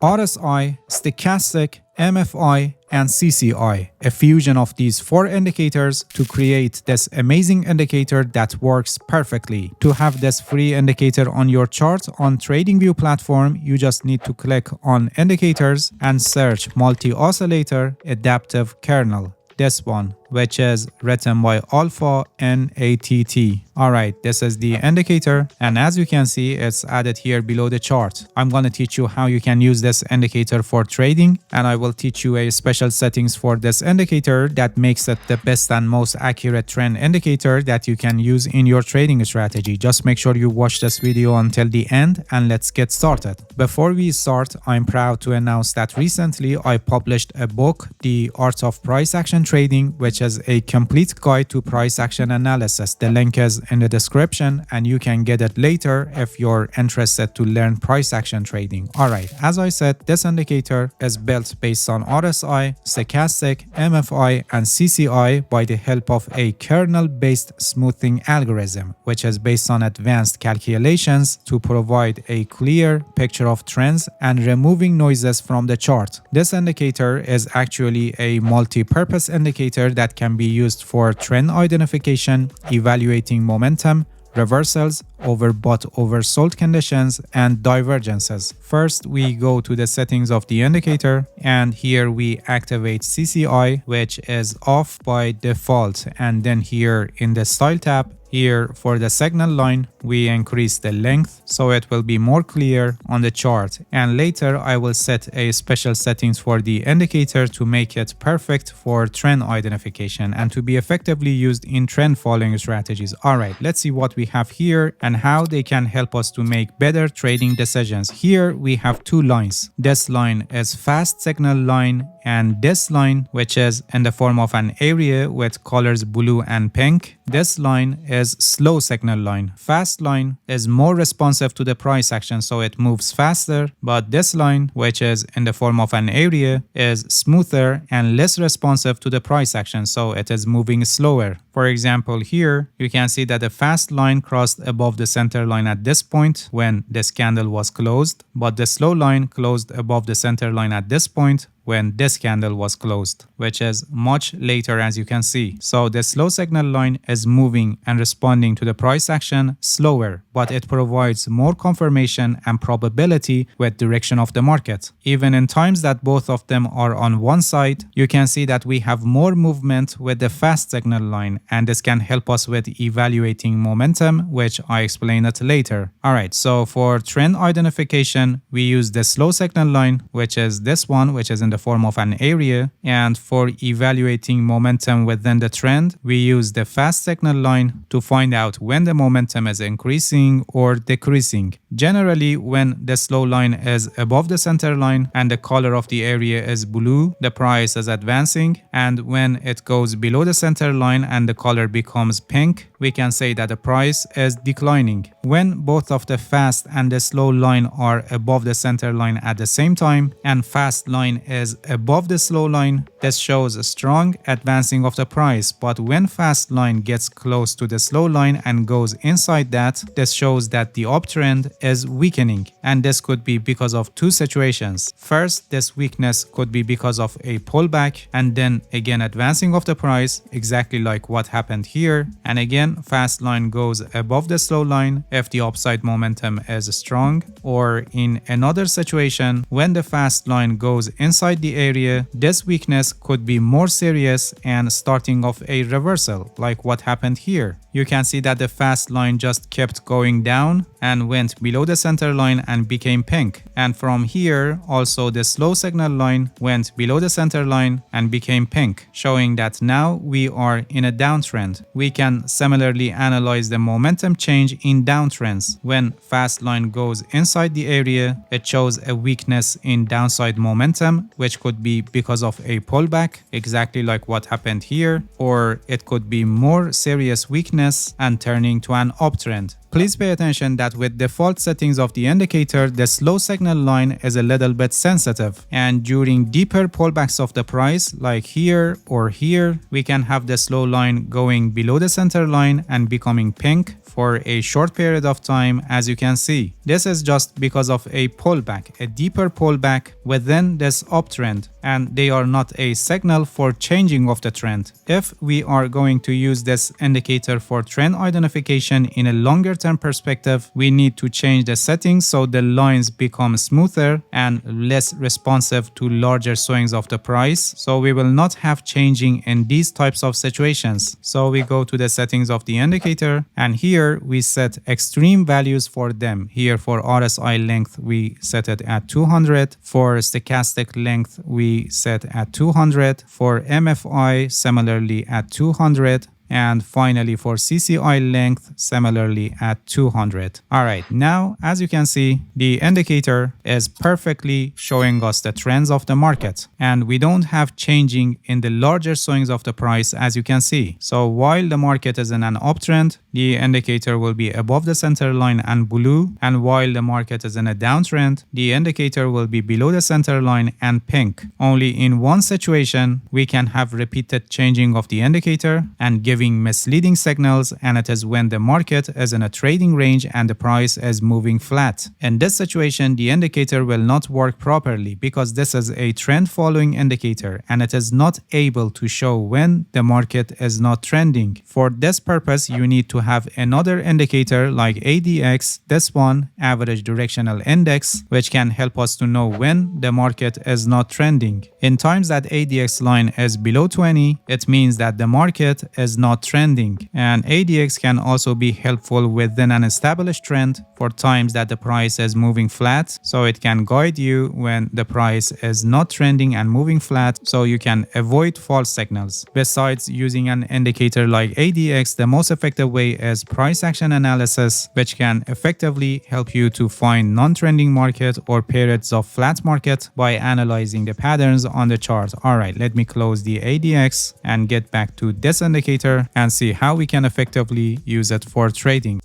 RSI, stochastic, MFI, and CCI, a fusion of these 4 indicators to create this amazing indicator that works perfectly. To have this free indicator on your chart on TradingView platform, you just need to click on indicators and search multi-oscillator adaptive kernel. This one, which is written by Alpha NATT. Alright, this is the indicator, and as you can see, it's added here below the chart. I'm gonna teach you how you can use this indicator for trading, and I will teach you a special settings for this indicator that makes it the best and most accurate trend indicator that you can use in your trading strategy. Just make sure you watch this video until the end, and let's get started. Before we start, I'm proud to announce that recently I published a book, The Art of Price Action Trading, which is a complete guide to price action analysis. The link is in the description and you can get it later if you're interested to learn price action trading. Alright, as I said, this indicator is built based on RSI, stochastic, MFI, and CCI by the help of a kernel-based smoothing algorithm, which is based on advanced calculations to provide a clear picture of trends and removing noises from the chart. This indicator is actually a multi-purpose indicator that can be used for trend identification, evaluating momentum, reversals, overbought oversold conditions, and divergences. First, we go to the settings of the indicator, and here we activate CCI, which is off by default, and then here in the style tab, here for the signal line, we increase the length so it will be more clear on the chart, and later I will set a special settings for the indicator to make it perfect for trend identification and to be effectively used in trend following strategies. Alright, let's see what we have here and how they can help us to make better trading decisions. Here we have 2 lines. This line is fast signal line, and this line, which is in the form of an area with colors blue and pink, this line is slow signal line. Fast line is more responsive to the price action, so it moves faster, but this line, which is in the form of an area, is smoother and less responsive to the price action, so it is moving slower. For example, here you can see that the fast line crossed above the center line at this point when this candle was closed, but the slow line closed above the center line at this point when this candle was closed, which is much later, as you can see. So the slow signal line is moving and responding to the price action slower, but it provides more confirmation and probability with direction of the market. Even in times that both of them are on one side, you can see that we have more movement with the fast signal line, and this can help us with evaluating momentum, which I explain it later. Alright, so for trend identification, we use the slow signal line, which is this one, which is in the form of an area, and for evaluating momentum within the trend, we use the fast signal line to find out when the momentum is increasing or decreasing. Generally, when the slow line is above the center line and the color of the area is blue, the price is advancing, and when it goes below the center line and the color becomes pink, we can say that the price is declining. When both of the fast and the slow line are above the center line at the same time and fast line is above the slow line, this shows a strong advancing of the price, but when fast line gets close to the slow line and goes inside that, this shows that the uptrend is weakening, and this could be because of 2 situations. First, this weakness could be because of a pullback and then again advancing of the price, exactly like what happened here, and again fast line goes above the slow line if the upside momentum is strong, or in another situation when the fast line goes inside the area, this weakness could be more serious and starting off a reversal like what happened here. You can see that the fast line just kept going down and went below the center line and became pink, and from here also the slow signal line went below the center line and became pink, showing that now we are in a downtrend. We can similarly analyze the momentum change in downtrends. When fast line goes inside the area, it shows a weakness in downside momentum, which could be because of a pullback, exactly like what happened here, or it could be more serious weakness and turning to an uptrend. Please pay attention that with default settings of the indicator, the slow signal line is a little bit sensitive, and during deeper pullbacks of the price like here or here, we can have the slow line going below the center line and becoming pink for a short period of time, as you can see. This is just because of a pullback, a deeper pullback within this uptrend, and they are not a signal for changing of the trend. If we are going to use this indicator for trend identification in a longer term perspective, we need to change the settings so the lines become smoother and less responsive to larger swings of the price. So we will not have changing in these types of situations. So we go to the settings of the indicator, and here we set extreme values for them. Here for RSI length, we set it at 200. For stochastic length, we set at 200. For MFI, similarly at 200. And finally for CCI length, similarly at 200. Alright, now as you can see, the indicator is perfectly showing us the trends of the market, and we don't have changing in the larger swings of the price, as you can see. So while the market is in an uptrend, the indicator will be above the center line and blue, and while the market is in a downtrend, the indicator will be below the center line and pink. Only in one situation we can have repeated changing of the indicator and giving misleading signals, and it is when the market is in a trading range and the price is moving flat. In this situation, the indicator will not work properly because this is a trend following indicator and it is not able to show when the market is not trending. For this purpose, you need to have another indicator like ADX, this one, average directional index, which can help us to know when the market is not trending. In times that ADX line is below 20, it means that the market is not trending, and ADX can also be helpful within an established trend for times that the price is moving flat, so it can guide you when the price is not trending and moving flat, so you can avoid false signals. Besides using an indicator like ADX, the most effective way is price action analysis, which can effectively help you to find non-trending market or periods of flat market by analyzing the patterns on the chart. Alright, let me close the ADX and get back to this indicator and see how we can effectively use it for trading.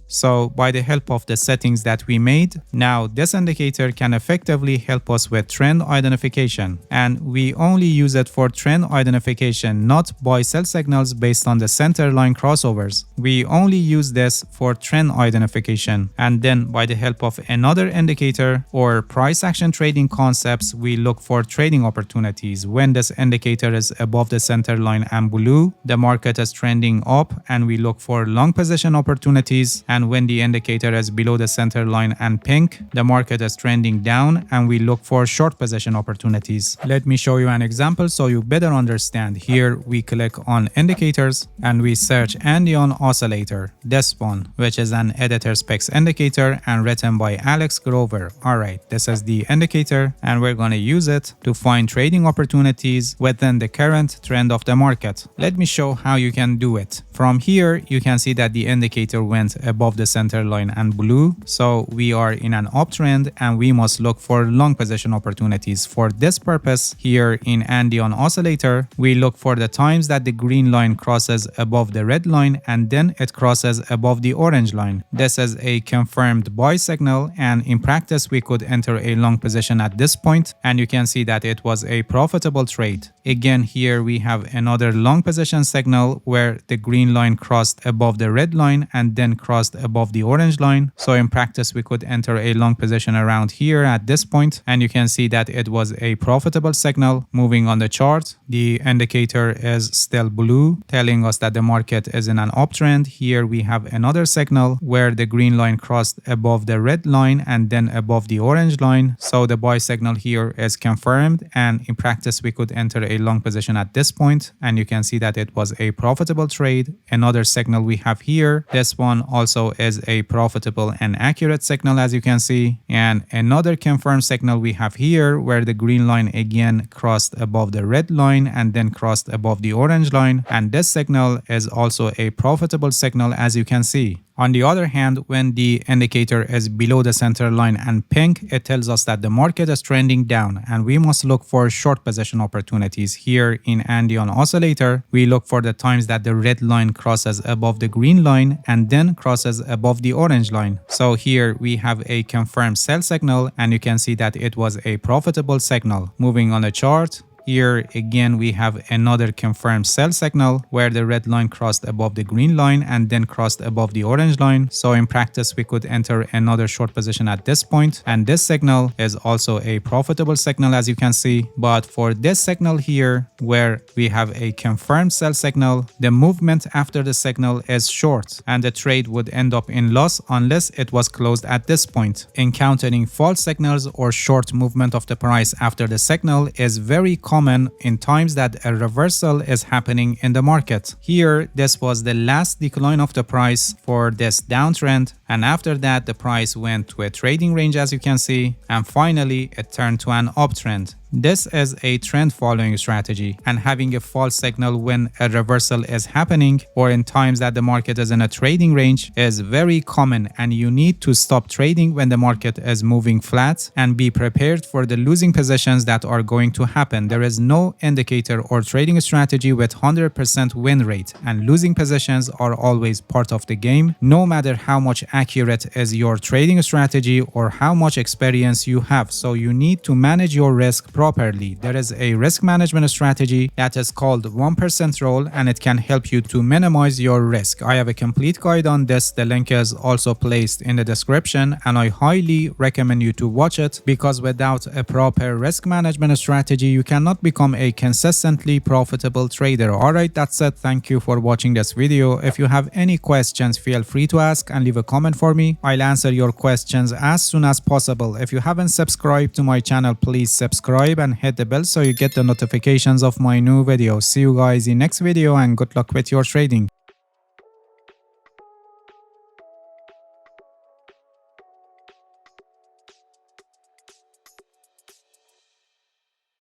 So by the help of the settings that we made, now this indicator can effectively help us with trend identification, and we only use it for trend identification, not buy sell signals based on the center line crossovers. We only use this for trend identification, and then by the help of another indicator or price action trading concepts, we look for trading opportunities. When this indicator is above the center line and blue, the market is trending up and we look for long position opportunities, and when the indicator is below the center line and pink, the market is trending down and we look for short position opportunities. Let me show you an example so you better understand. Here we click on indicators and we search Andean oscillator, this one, which is an editor specs indicator and written by Alex Grover. Alright, this is the indicator and we're going to use it to find trading opportunities within the current trend of the market. Let me show how you can do it. From here, you can see that the indicator went above the center line and blue, so we are in an uptrend and we must look for long position opportunities. For this purpose, here in Andean oscillator, we look for the times that the green line crosses above the red line and then it crosses above the orange line. This is a confirmed buy signal, and in practice we could enter a long position at this point, and you can see that it was a profitable trade. Again, here we have another long position signal where the green line crossed above the red line and then crossed above the orange line. So in practice, we could enter a long position around here at this point, and you can see that it was a profitable signal. Moving on the chart, the indicator is still blue, telling us that the market is in an uptrend. Here we have another signal where the green line crossed above the red line and then above the orange line. So the buy signal here is confirmed, and in practice, we could enter a long position at this point, and you can see that it was a profitable trade. Another signal we have here, this one also is a profitable and accurate signal, as you can see, and another confirmed signal we have here where the green line again crossed above the red line and then crossed above the orange line, and this signal is also a profitable signal, as you can see. On the other hand, when the indicator is below the center line and pink, it tells us that the market is trending down and we must look for short position opportunities. Here in Andean oscillator, we look for the times that the red line crosses above the green line and then crosses above the orange line. So here we have a confirmed sell signal and you can see that it was a profitable signal. Moving on the chart, here again we have another confirmed sell signal where the red line crossed above the green line and then crossed above the orange line. So in practice we could enter another short position at this point, and this signal is also a profitable signal as you can see. But for this signal here where we have a confirmed sell signal, the movement after the signal is short and the trade would end up in loss unless it was closed at this point. Encountering false signals or short movement of the price after the signal is very common in times that a reversal is happening in the market. Here, this was the last decline of the price for this downtrend, and after that the price went to a trading range as you can see, and finally it turned to an uptrend. This is a trend following strategy, and having a false signal when a reversal is happening or in times that the market is in a trading range is very common, and you need to stop trading when the market is moving flat and be prepared for the losing positions that are going to happen. There is no indicator or trading strategy with 100% win rate, and losing positions are always part of the game, no matter how much accurate is your trading strategy or how much experience you have. So you need to manage your risk properly. There is a risk management strategy that is called 1% rule, and it can help you to minimize your risk. I have a complete guide on this. The link is also placed in the description, and I highly recommend you to watch it, because without a proper risk management strategy you cannot become a consistently profitable trader. Alright, that's it. Thank you for watching this video. If you have any questions, feel free to ask and leave a comment for me. I'll answer your questions as soon as possible. If you haven't subscribed to my channel, please subscribe and hit the bell so you get the notifications of my new videos. See you guys in next video, and good luck with your trading.